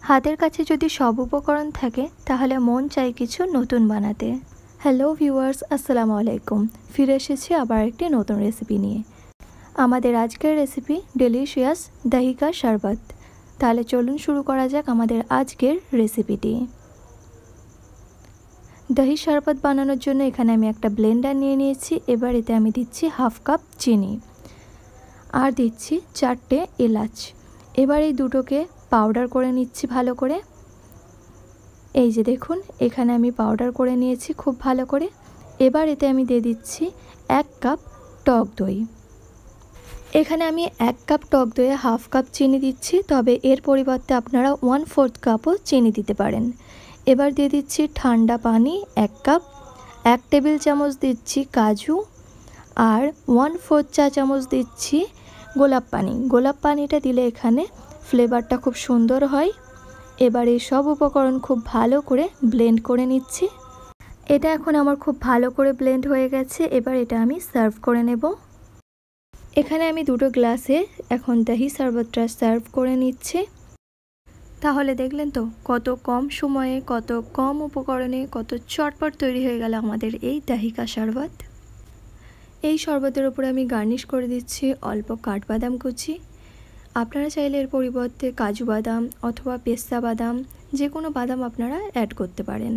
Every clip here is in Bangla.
হাতের কাছে যদি সব উপকরণ থাকে তাহলে মন চায় কিছু নতুন বানাতে। হ্যালো ভিউয়ার্স, আসসালামু আলাইকুম। ফিরে এসেছি আবার একটি নতুন রেসিপি নিয়ে। আমাদের আজকের রেসিপি ডেলিশিয়াস দহি কা শরবত। তাহলে চলুন শুরু করা যাক আমাদের আজকের রেসিপিটি। দহি শরবত বানানোর জন্য এখানে আমি একটা ব্লেন্ডার নিয়ে নিয়েছি। এবার এতে আমি দিচ্ছি হাফ কাপ চিনি আর দিচ্ছি 4টে এলাচ। এবার এই দুটোকে পাউডার করে নিচ্ছি ভালো করে। এই যে দেখুন, এখানে আমি পাউডার করে নিয়েছি খুব ভালো করে। এবার এতে আমি দিয়ে দিচ্ছি 1 কাপ টক দই। এখানে আমি 1 কাপ টক দইয়ে হাফ কাপ চিনি দিচ্ছি, তবে এর পরিবর্তে আপনারা 1/4 কাপও চিনি দিতে পারেন। এবার দিয়ে দিচ্ছি ঠান্ডা পানি 1 কাপ, 1 টেবিল চামচ দিচ্ছি কাজু আর 1/4 চা চামচ দিচ্ছি গোলাপ পানি। গোলাপ পানিটা দিলে এখানে ফ্লেভারটা খুব সুন্দর হয়। এবার এই সব উপকরণ খুব ভালো করে ব্লেন্ড করে নিচ্ছি। এটা এখন আমার খুব ভালো করে ব্লেন্ড হয়ে গেছে। এবার এটা আমি সার্ভ করে নেব। এখানে আমি দুটো গ্লাসে এখন দহি শরবতটা সার্ভ করে নিচ্ছি। তাহলে দেখলেন তো কত কম সময়ে, কত কম উপকরণে, কত চটপট তৈরি হয়ে গেল আমাদের এই দহি কা শরবত। এই শরবতের উপরে আমি গার্নিশ করে দিচ্ছি অল্প কাঠবাদাম কুচি। আপনারা চাইলে এর পরিবর্তে কাজু বাদাম অথবা পেস্তা বাদাম, যে কোনো বাদাম আপনারা অ্যাড করতে পারেন।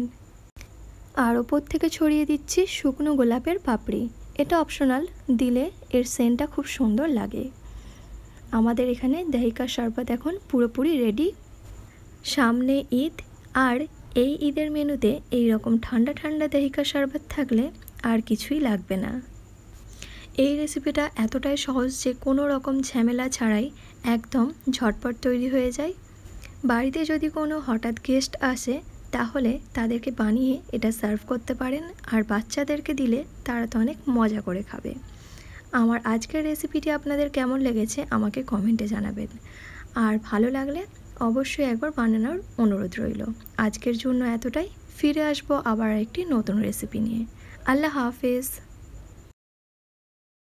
আর ওপর থেকে ছড়িয়ে দিচ্ছি শুকনো গোলাপের পাপড়ি। এটা অপশনাল, দিলে এর সেন্টটা খুব সুন্দর লাগে। আমাদের এখানে দহি কা শরবত এখন পুরোপুরি রেডি। সামনে ঈদ, আর এই ঈদের মেনুতে এই রকম ঠান্ডা ঠান্ডা দহি কা শরবত থাকলে আর কিছুই লাগবে না। এই রেসিপিটা এতটাই সহজ যে কোনো রকম ঝামেলা ছাড়াই একদম ঝটপট তৈরি হয়ে যায়। বাড়িতে যদি কোনো হঠাৎ গেস্ট আসে তাহলে তাদেরকে বানিয়ে এটা সার্ভ করতে পারেন, আর বাচ্চাদেরকে দিলে তারা তো অনেক মজা করে খাবে। আমার আজকের রেসিপিটি আপনাদের কেমন লেগেছে আমাকে কমেন্টে জানাবেন, আর ভালো লাগলে অবশ্যই একবার বানানোর অনুরোধ রইল। আজকের জন্য এতটাই। ফিরে আসবো আবার একটি নতুন রেসিপি নিয়ে। আল্লাহ হাফেজ।